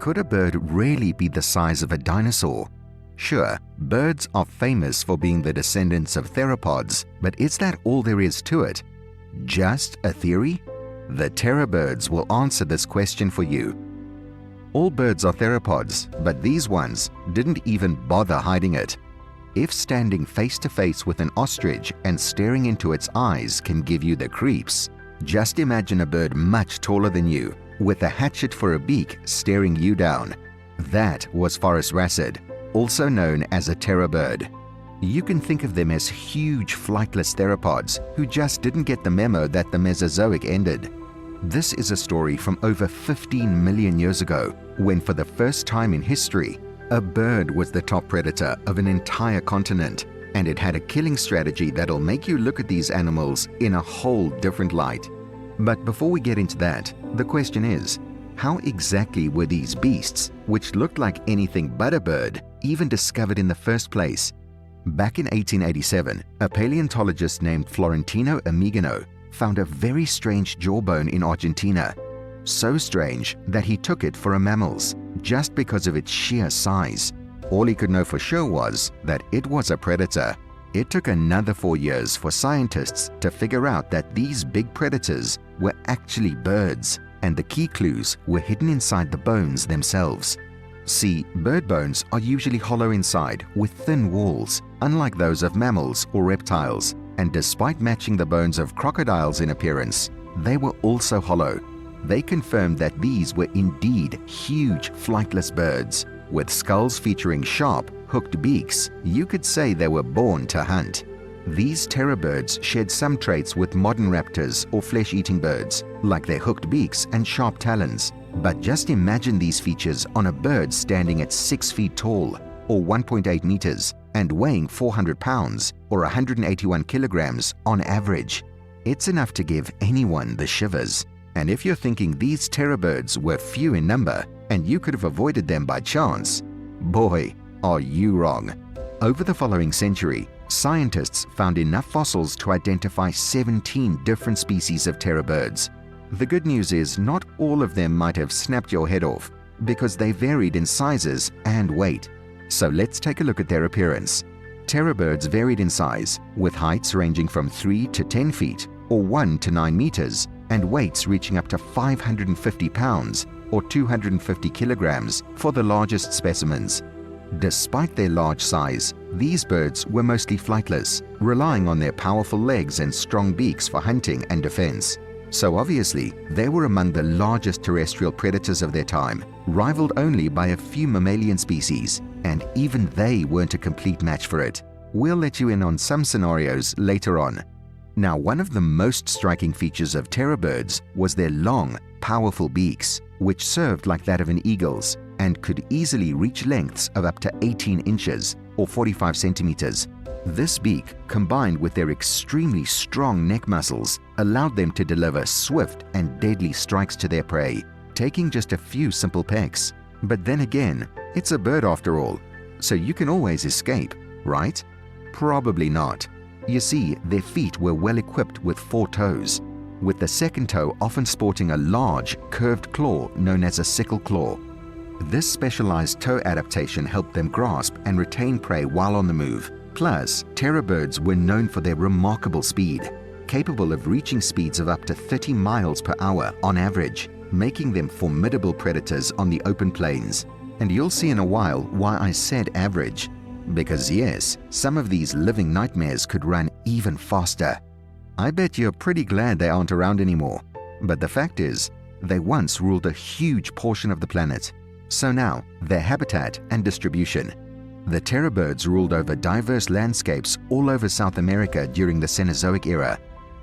Could a bird really be the size of a dinosaur? Sure, birds are famous for being the descendants of theropods, but is that all there is to it? Just a theory? The terror birds will answer this question for you. All birds are theropods, but these ones didn't even bother hiding it. If standing face to face with an ostrich and staring into its eyes can give you the creeps, just imagine a bird much taller than you, with a hatchet for a beak staring you down. That was Phorusrhacid, also known as a terror bird. You can think of them as huge flightless theropods who just didn't get the memo that the Mesozoic ended. This is a story from over 15 million years ago, when for the first time in history, a bird was the top predator of an entire continent, and it had a killing strategy that'll make you look at these animals in a whole different light. But before we get into that, the question is, how exactly were these beasts, which looked like anything but a bird, even discovered in the first place? Back in 1887, a paleontologist named Florentino Amigano found a very strange jawbone in Argentina. So strange that he took it for a mammal's, just because of its sheer size. All he could know for sure was that it was a predator. It took another 4 years for scientists to figure out that these big predators were actually birds, and the key clues were hidden inside the bones themselves. See, bird bones are usually hollow inside with thin walls, unlike those of mammals or reptiles, and despite matching the bones of crocodiles in appearance, they were also hollow. They confirmed that these were indeed huge flightless birds, with skulls featuring sharp, hooked beaks. You could say they were born to hunt. These terror birds shared some traits with modern raptors or flesh-eating birds, like their hooked beaks and sharp talons. But just imagine these features on a bird standing at 6 feet tall, or 1.8 meters, and weighing 400 pounds, or 181 kilograms on average. It's enough to give anyone the shivers. And if you're thinking these terror birds were few in number, and you could have avoided them by chance, boy, are you wrong. Over the following century, scientists found enough fossils to identify 17 different species of terror birds. The good news is not all of them might have snapped your head off, because they varied in sizes and weight. So let's take a look at their appearance. Terror birds varied in size, with heights ranging from 3 to 10 feet, or 1 to 9 meters, and weights reaching up to 550 pounds, or 250 kilograms, for the largest specimens. Despite their large size, these birds were mostly flightless, relying on their powerful legs and strong beaks for hunting and defense. So obviously, they were among the largest terrestrial predators of their time, rivaled only by a few mammalian species, and even they weren't a complete match for it. We'll let you in on some scenarios later on. Now, one of the most striking features of terror birds was their long, powerful beaks, which served like that of an eagle's, and could easily reach lengths of up to 18 inches, or 45 centimeters. This beak, combined with their extremely strong neck muscles, allowed them to deliver swift and deadly strikes to their prey, taking just a few simple pecks. But then again, it's a bird after all, so you can always escape, right? Probably not. You see, their feet were well equipped with 4 toes, with the second toe often sporting a large, curved claw known as a sickle claw. This specialized toe adaptation helped them grasp and retain prey while on the move. Plus, terror birds were known for their remarkable speed, capable of reaching speeds of up to 30 miles per hour on average, making them formidable predators on the open plains. And you'll see in a while why I said average. Because yes, some of these living nightmares could run even faster. I bet you're pretty glad they aren't around anymore. But the fact is, they once ruled a huge portion of the planet. So now, their habitat and distribution. The terror birds ruled over diverse landscapes all over South America during the Cenozoic era.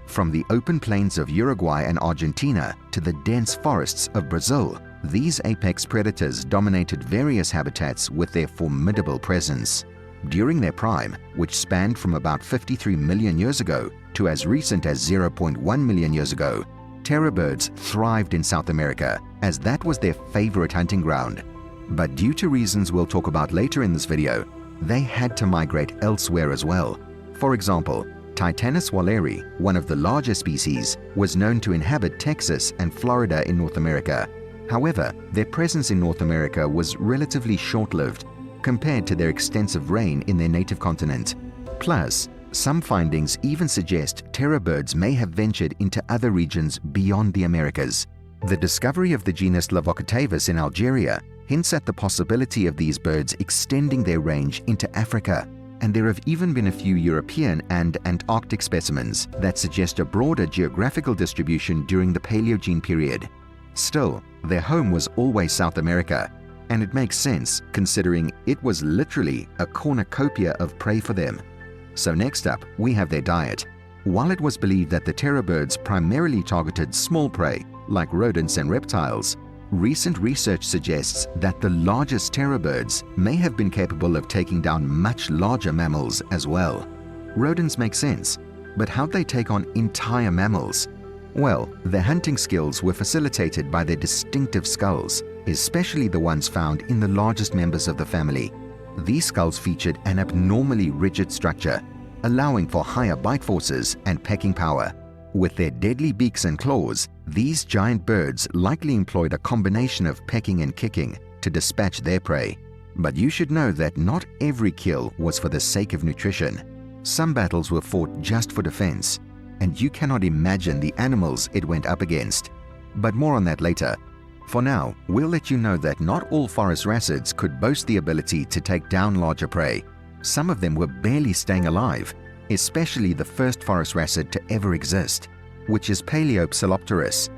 From the open plains of Uruguay and Argentina to the dense forests of Brazil, these apex predators dominated various habitats with their formidable presence. During their prime, which spanned from about 53 million years ago to as recent as 0.1 million years ago, terror birds thrived in South America, as that was their favorite hunting ground. But due to reasons we'll talk about later in this video, they had to migrate elsewhere as well. For example, Titanis walleri, one of the larger species, was known to inhabit Texas and Florida in North America. However, their presence in North America was relatively short-lived compared to their extensive reign in their native continent. Plus, some findings even suggest terror birds may have ventured into other regions beyond the Americas. The discovery of the genus Lavocatavus in Algeria hints at the possibility of these birds extending their range into Africa, and there have even been a few European and Antarctic specimens that suggest a broader geographical distribution during the Paleogene period. Still, their home was always South America, and it makes sense considering it was literally a cornucopia of prey for them. So next up, we have their diet. While it was believed that the terror birds primarily targeted small prey, like rodents and reptiles, recent research suggests that the largest terror birds may have been capable of taking down much larger mammals as well. Rodents make sense, but how'd they take on entire mammals? Well, their hunting skills were facilitated by their distinctive skulls, especially the ones found in the largest members of the family. These skulls featured an abnormally rigid structure, allowing for higher bite forces and pecking power. With their deadly beaks and claws, these giant birds likely employed a combination of pecking and kicking to dispatch their prey. But you should know that not every kill was for the sake of nutrition. Some battles were fought just for defense, and you cannot imagine the animals it went up against. But more on that later. For now, we'll let you know that not all Phorusrhacids could boast the ability to take down larger prey. Some of them were barely staying alive, especially the first Phorusrhacid to ever exist, which is Paleopsilopterus.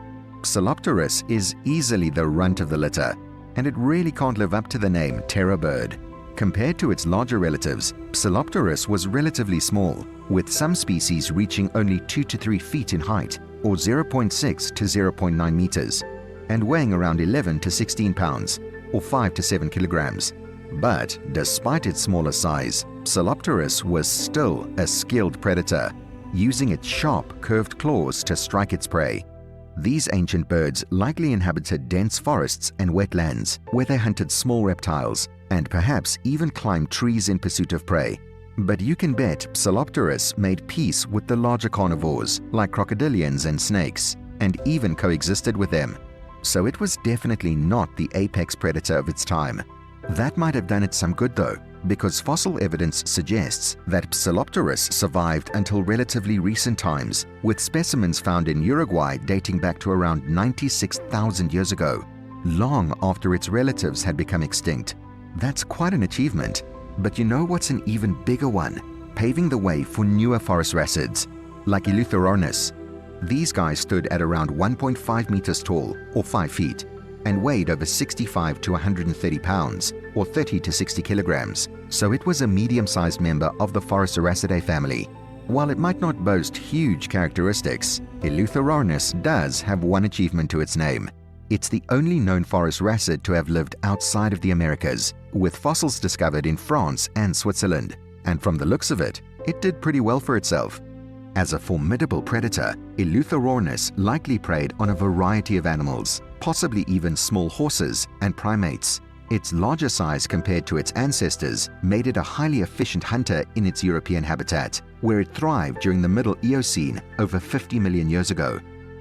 Psilopterus is easily the runt of the litter, and it really can't live up to the name terror bird. Compared to its larger relatives, Psilopterus was relatively small, with some species reaching only 2 to 3 feet in height, or 0.6 to 0.9 meters, and weighing around 11 to 16 pounds, or 5 to 7 kilograms. But despite its smaller size, Psilopterus was still a skilled predator, using its sharp, curved claws to strike its prey. These ancient birds likely inhabited dense forests and wetlands, where they hunted small reptiles and perhaps even climbed trees in pursuit of prey. But you can bet Psilopterus made peace with the larger carnivores, like crocodilians and snakes, and even coexisted with them. So it was definitely not the apex predator of its time. That might have done it some good though, because fossil evidence suggests that Psilopterus survived until relatively recent times, with specimens found in Uruguay dating back to around 96,000 years ago, long after its relatives had become extinct. That's quite an achievement. But you know what's an even bigger one, paving the way for newer Phorusrhacids, like Eleutherornis. These guys stood at around 1.5 meters tall, or 5 feet, and weighed over 65 to 130 pounds, or 30 to 60 kilograms, so it was a medium-sized member of the Phorusrhacidae family. While it might not boast huge characteristics, Eleutherornis does have one achievement to its name. It's the only known Phorusrhacid to have lived outside of the Americas, with fossils discovered in France and Switzerland, and from the looks of it, it did pretty well for itself. As a formidable predator, Eleutherornis likely preyed on a variety of animals, possibly even small horses and primates. Its larger size compared to its ancestors made it a highly efficient hunter in its European habitat, where it thrived during the Middle Eocene over 50 million years ago.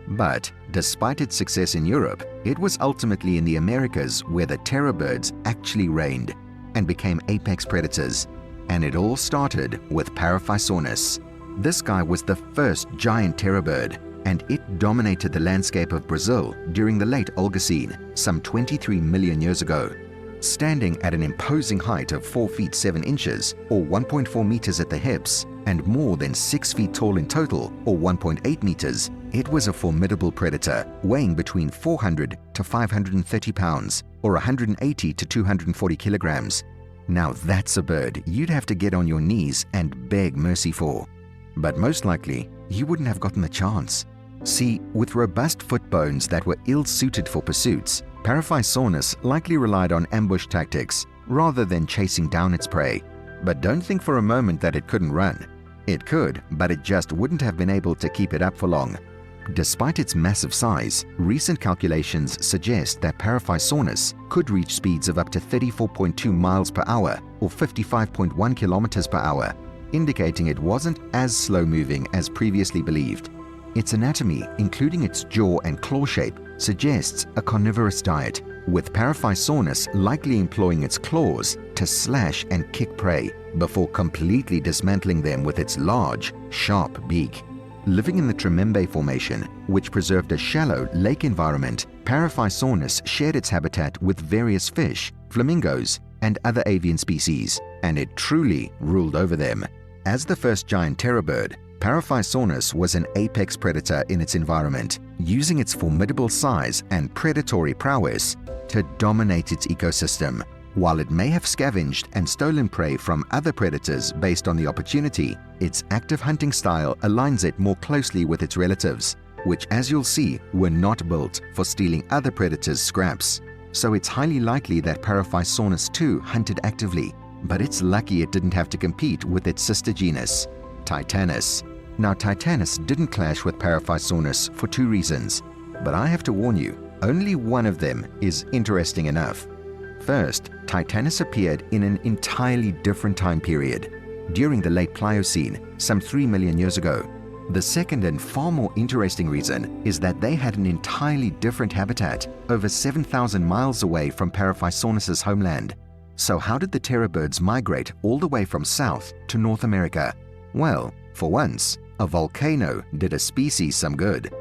But despite its success in Europe, it was ultimately in the Americas where the terror birds actually reigned and became apex predators. And it all started with Paraphysornis. This guy was the first giant terror bird, and it dominated the landscape of Brazil during the late Oligocene, some 23 million years ago. Standing at an imposing height of 4 feet 7 inches, or 1.4 meters at the hips, and more than 6 feet tall in total, or 1.8 meters, it was a formidable predator, weighing between 400 to 530 pounds, or 180 to 240 kilograms. Now that's a bird you'd have to get on your knees and beg mercy for. But most likely, you wouldn't have gotten the chance. See, with robust foot bones that were ill-suited for pursuits, Paraphysornis likely relied on ambush tactics rather than chasing down its prey. But don't think for a moment that it couldn't run. It could, but it just wouldn't have been able to keep it up for long. Despite its massive size, recent calculations suggest that Paraphysornis could reach speeds of up to 34.2 miles per hour or 55.1 kilometers per hour, indicating it wasn't as slow-moving as previously believed. Its anatomy, including its jaw and claw shape, suggests a carnivorous diet, with Paraphysornis likely employing its claws to slash and kick prey before completely dismantling them with its large, sharp beak. Living in the Tremembe Formation, which preserved a shallow lake environment, Paraphysornis shared its habitat with various fish, flamingos, and other avian species, and it truly ruled over them. As the first giant terror bird, Paraphysornis was an apex predator in its environment, using its formidable size and predatory prowess to dominate its ecosystem. While it may have scavenged and stolen prey from other predators based on the opportunity, its active hunting style aligns it more closely with its relatives, which, as you'll see, were not built for stealing other predators' scraps. So it's highly likely that Paraphysornis too hunted actively, but it's lucky it didn't have to compete with its sister genus, Titanis. Now, Titanis didn't clash with Paraphysornis for two reasons, but I have to warn you, only one of them is interesting enough. First, Titanis appeared in an entirely different time period, during the late Pliocene, some 3 million years ago. The second and far more interesting reason is that they had an entirely different habitat, over 7,000 miles away from Paraphysornis' homeland. So how did the terror birds migrate all the way from South to North America? Well, for once, a volcano did a species some good.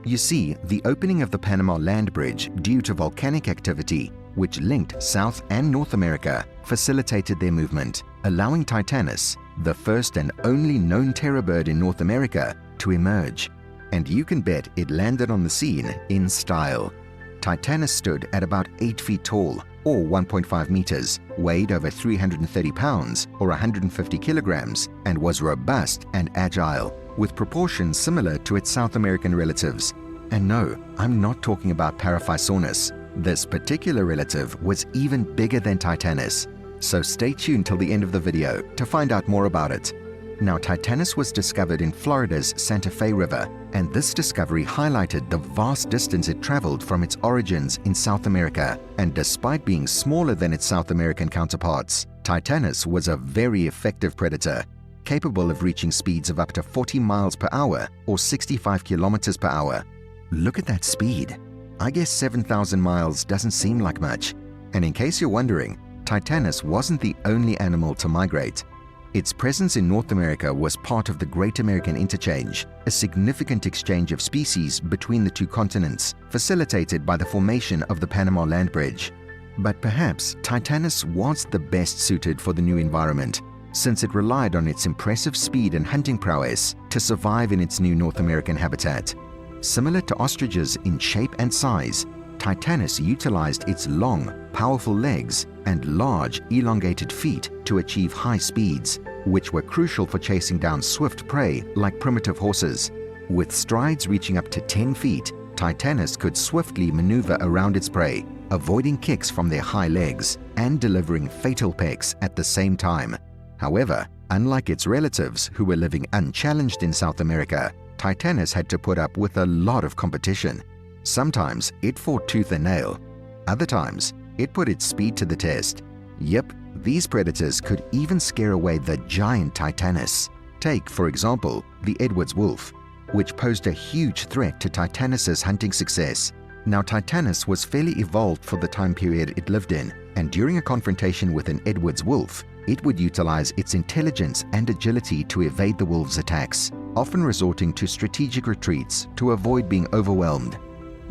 You see, the opening of the Panama Land Bridge due to volcanic activity, which linked South and North America, facilitated their movement, allowing Titanis, the first and only known terror bird in North America, to emerge. And you can bet it landed on the scene in style. Titanis stood at about 8 feet tall, or 1.5 meters, weighed over 330 pounds, or 150 kilograms, and was robust and agile, with proportions similar to its South American relatives. And no, I'm not talking about Paraphysornis. This particular relative was even bigger than Titanis, so stay tuned till the end of the video to find out more about it. Now, Titanis was discovered in Florida's Santa Fe River, and this discovery highlighted the vast distance it traveled from its origins in South America. And despite being smaller than its South American counterparts, Titanis was a very effective predator, capable of reaching speeds of up to 40 miles per hour or 65 kilometers per hour. Look at that speed. I guess 7,000 miles doesn't seem like much. And in case you're wondering, Titanis wasn't the only animal to migrate. Its presence in North America was part of the Great American Interchange, a significant exchange of species between the two continents, facilitated by the formation of the Panama Land Bridge. But perhaps Titanis was the best suited for the new environment, since it relied on its impressive speed and hunting prowess to survive in its new North American habitat. Similar to ostriches in shape and size, Titanis utilized its long, powerful legs and large, elongated feet to achieve high speeds, which were crucial for chasing down swift prey like primitive horses. With strides reaching up to 10 feet, Titanis could swiftly maneuver around its prey, avoiding kicks from their high legs and delivering fatal pecks at the same time. However, unlike its relatives who were living unchallenged in South America, Titanis had to put up with a lot of competition. Sometimes it fought tooth and nail. Other times, it put its speed to the test. Yep, these predators could even scare away the giant Titanis. Take, for example, the Edwards wolf, which posed a huge threat to Titanis's hunting success. Now, Titanis was fairly evolved for the time period it lived in, and during a confrontation with an Edwards wolf, it would utilize its intelligence and agility to evade the wolf's attacks, often resorting to strategic retreats to avoid being overwhelmed.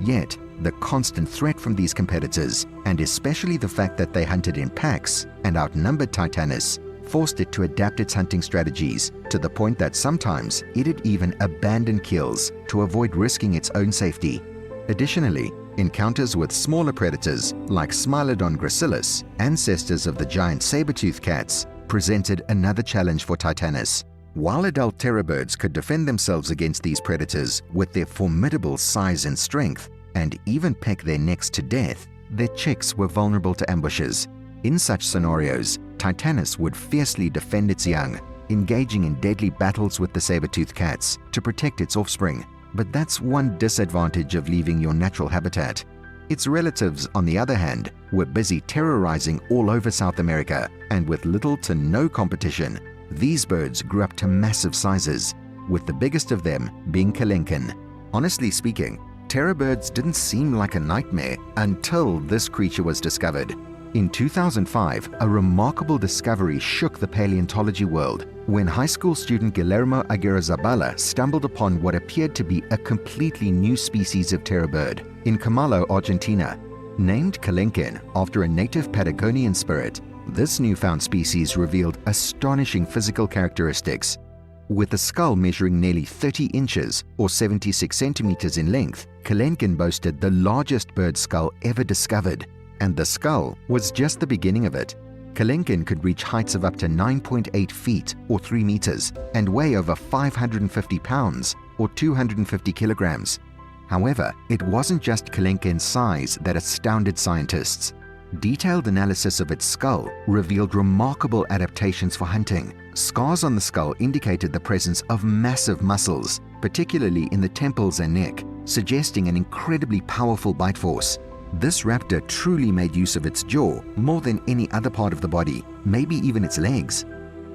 Yet, the constant threat from these competitors, and especially the fact that they hunted in packs and outnumbered Titanis, forced it to adapt its hunting strategies to the point that sometimes it'd even abandon kills to avoid risking its own safety. Additionally, encounters with smaller predators like Smilodon gracilis, ancestors of the giant saber-toothed cats, presented another challenge for Titanis. While adult terror birds could defend themselves against these predators with their formidable size and strength, and even peck their necks to death, their chicks were vulnerable to ambushes. In such scenarios, Titanis would fiercely defend its young, engaging in deadly battles with the saber-toothed cats to protect its offspring. But that's one disadvantage of leaving your natural habitat. Its relatives, on the other hand, were busy terrorizing all over South America, and with little to no competition, these birds grew up to massive sizes, with the biggest of them being Kelenken. Honestly speaking, terror birds didn't seem like a nightmare until this creature was discovered. In 2005, a remarkable discovery shook the paleontology world when high school student Guillermo Aguirrezabala stumbled upon what appeared to be a completely new species of terror bird in Camalo, Argentina. Named Kelenken after a native Patagonian spirit, this newfound species revealed astonishing physical characteristics. With a skull measuring nearly 30 inches or 76 centimeters in length, Kelenken boasted the largest bird skull ever discovered. And the skull was just the beginning of it. Kelenken could reach heights of up to 9.8 feet or 3 meters and weigh over 550 pounds or 250 kilograms. However, it wasn't just Kelenken's size that astounded scientists. Detailed analysis of its skull revealed remarkable adaptations for hunting. Scars on the skull indicated the presence of massive muscles, particularly in the temples and neck, suggesting an incredibly powerful bite force. This raptor truly made use of its jaw more than any other part of the body, maybe even its legs.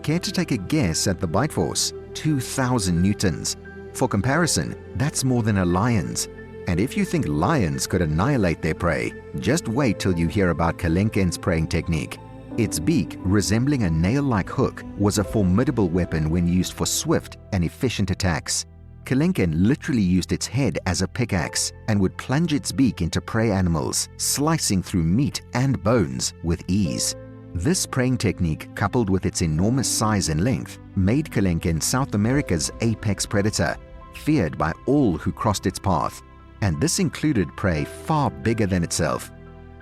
Care to take a guess at the bite force? 2,000 newtons. For comparison, that's more than a lion's. And if you think lions could annihilate their prey, just wait till you hear about Kelenken's preying technique. Its beak, resembling a nail-like hook, was a formidable weapon when used for swift and efficient attacks. Kelenken literally used its head as a pickaxe and would plunge its beak into prey animals, slicing through meat and bones with ease. This preying technique, coupled with its enormous size and length, made Kelenken South America's apex predator, feared by all who crossed its path. And this included prey far bigger than itself.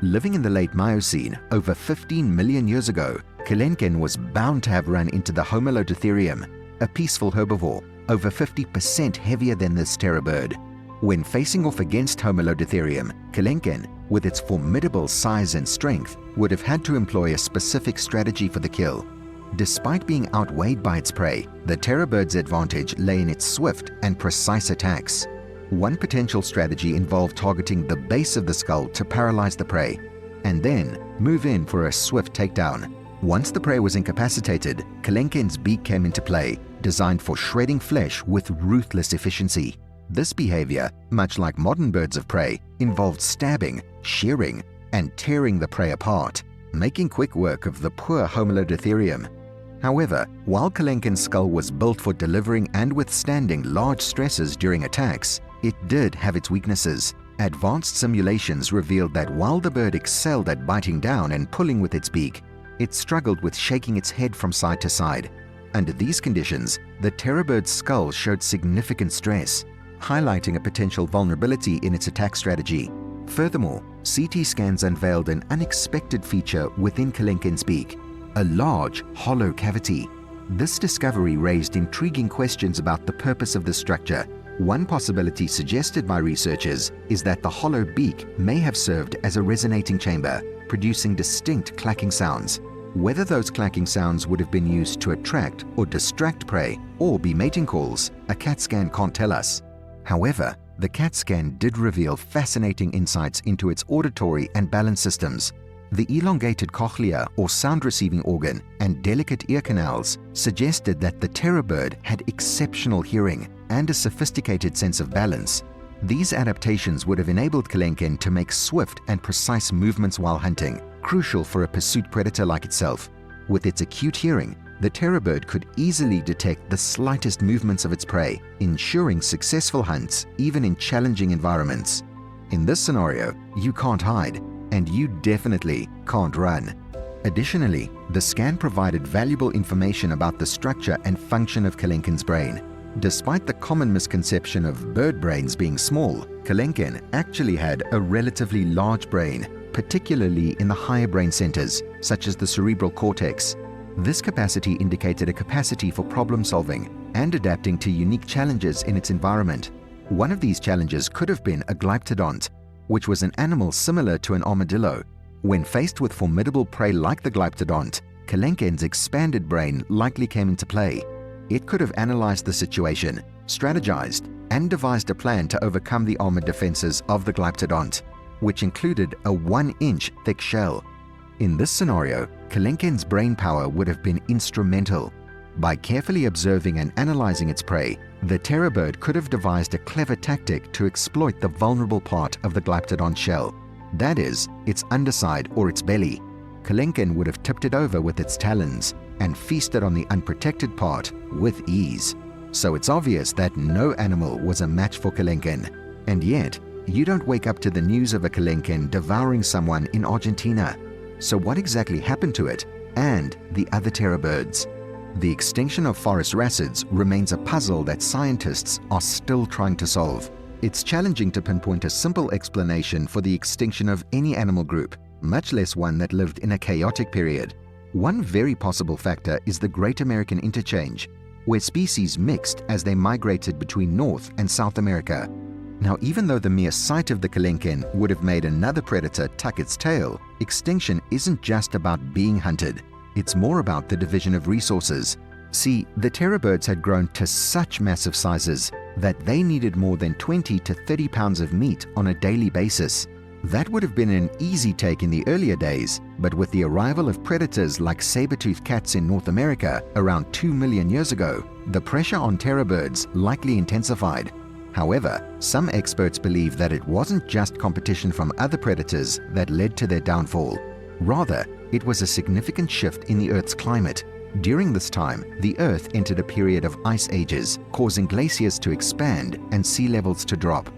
Living in the late Miocene, over 15 million years ago, Kelenken was bound to have run into the Homoloditherium, a peaceful herbivore, over 50% heavier than this terror bird. When facing off against Homoloditherium, Kelenken, with its formidable size and strength, would have had to employ a specific strategy for the kill. Despite being outweighed by its prey, the terror bird's advantage lay in its swift and precise attacks. One potential strategy involved targeting the base of the skull to paralyze the prey, and then move in for a swift takedown. Once the prey was incapacitated, Kelenken's beak came into play, designed for shredding flesh with ruthless efficiency. This behavior, much like modern birds of prey, involved stabbing, shearing, and tearing the prey apart, making quick work of the poor Homoloditherium. However, while Kelenken's skull was built for delivering and withstanding large stresses during attacks, it did have its weaknesses. Advanced simulations revealed that while the bird excelled at biting down and pulling with its beak, it struggled with shaking its head from side to side. Under these conditions, the terror bird's skull showed significant stress, highlighting a potential vulnerability in its attack strategy. Furthermore, CT scans unveiled an unexpected feature within Kelenken's beak, a large, hollow cavity. This discovery raised intriguing questions about the purpose of the structure. One possibility suggested by researchers is that the hollow beak may have served as a resonating chamber, producing distinct clacking sounds. Whether those clacking sounds would have been used to attract or distract prey or be mating calls, a CAT scan can't tell us. However, the CAT scan did reveal fascinating insights into its auditory and balance systems. The elongated cochlea or sound-receiving organ and delicate ear canals suggested that the terror bird had exceptional hearing and a sophisticated sense of balance. These adaptations would have enabled Kelenken to make swift and precise movements while hunting, crucial for a pursuit predator like itself. With its acute hearing, the terror bird could easily detect the slightest movements of its prey, ensuring successful hunts even in challenging environments. In this scenario, you can't hide, and you definitely can't run. Additionally, the scan provided valuable information about the structure and function of Kelenken's brain. Despite the common misconception of bird brains being small, Kelenken actually had a relatively large brain, particularly in the higher brain centers, such as the cerebral cortex. This capacity indicated a capacity for problem solving and adapting to unique challenges in its environment. One of these challenges could have been a glyptodont, which was an animal similar to an armadillo. When faced with formidable prey like the glyptodont, Kelenken's expanded brain likely came into play. It could have analyzed the situation, strategized, and devised a plan to overcome the armored defenses of the glyptodont, which included a 1-inch thick shell. In this scenario, Kelenken's brain power would have been instrumental. By carefully observing and analyzing its prey, The terror bird could have devised a clever tactic to exploit the vulnerable part of the glyptodon shell, that is, its underside or its belly. Kelenken would have tipped it over with its talons and feasted on the unprotected part with ease. So it's obvious that no animal was a match for Kelenken. And yet, you don't wake up to the news of a Kelenken devouring someone in Argentina. So what exactly happened to it and the other terror birds? The extinction of Phorusrhacids remains a puzzle that scientists are still trying to solve. It's challenging to pinpoint a simple explanation for the extinction of any animal group, much less one that lived in a chaotic period. One very possible factor is the Great American Interchange, where species mixed as they migrated between North and South America. Now, even though the mere sight of the Kelenken would have made another predator tuck its tail, extinction isn't just about being hunted. It's more about the division of resources. See, the terror birds had grown to such massive sizes that they needed more than 20 to 30 pounds of meat on a daily basis. That would have been an easy take in the earlier days, but with the arrival of predators like saber-toothed cats in North America around 2 million years ago, the pressure on terror birds likely intensified. However, some experts believe that it wasn't just competition from other predators that led to their downfall. Rather, it was a significant shift in the Earth's climate. During this time, the Earth entered a period of ice ages, causing glaciers to expand and sea levels to drop.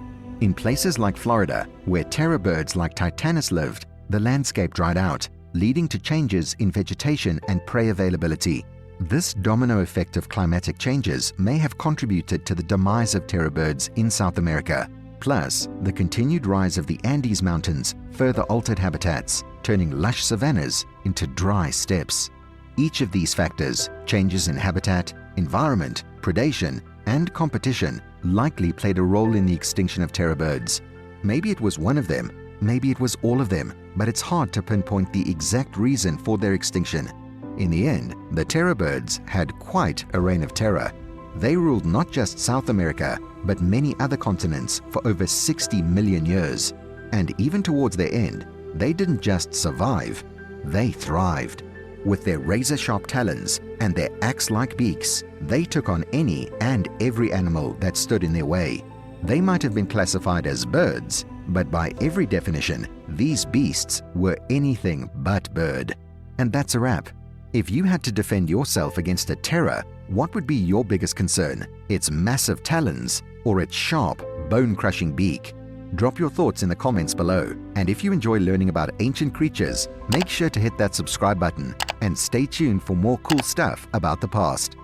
In places like Florida, where terror birds like Titanis lived, the landscape dried out, leading to changes in vegetation and prey availability. This domino effect of climatic changes may have contributed to the demise of terror birds in South America. Plus, the continued rise of the Andes Mountains further altered habitats, turning lush savannas into dry steppes. Each of these factors, changes in habitat, environment, predation, and competition, likely played a role in the extinction of terror birds. Maybe it was one of them, maybe it was all of them, but it's hard to pinpoint the exact reason for their extinction. In the end, the terror birds had quite a reign of terror. They ruled not just South America, but many other continents for over 60 million years. And even towards their end, they didn't just survive, they thrived. With their razor-sharp talons and their axe-like beaks, they took on any and every animal that stood in their way. They might have been classified as birds, but by every definition, these beasts were anything but bird. And that's a wrap. If you had to defend yourself against a terror, what would be your biggest concern? Its massive talons or its sharp, bone-crushing beak? Drop your thoughts in the comments below. And if you enjoy learning about ancient creatures, make sure to hit that subscribe button and stay tuned for more cool stuff about the past.